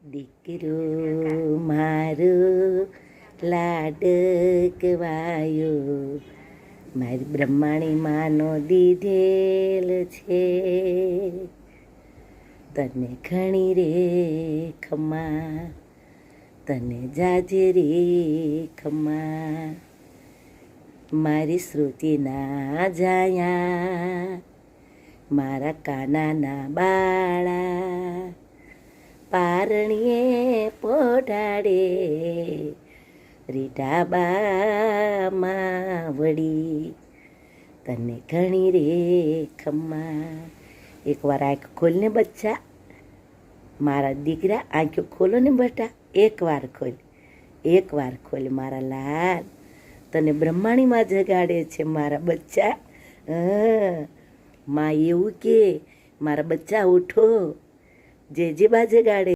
દીકરો મારો લાડકવાયો મારી બ્રહ્માણી માનો દીધેલ છે. તને ઘણી રે ખમા, તને જાજે રે ખમા. મારી શ્રુતિના જાયા, મારા કાનાના બાળા, પારણીએ પોઢાડે રીટાબામાં વળી. તને ઘણી રે ખમા. એકવાર આંખ ખોલને બચ્ચા, મારા દીકરા આંખો ખોલો ને બેટા. એકવાર ખોલ મારા લાલ. તને બ્રહ્માણીમાં જગાડે છે મારા બચ્ચા. માં એવું કે મારા બચ્ચા ઉઠો, જે બા જગાડે.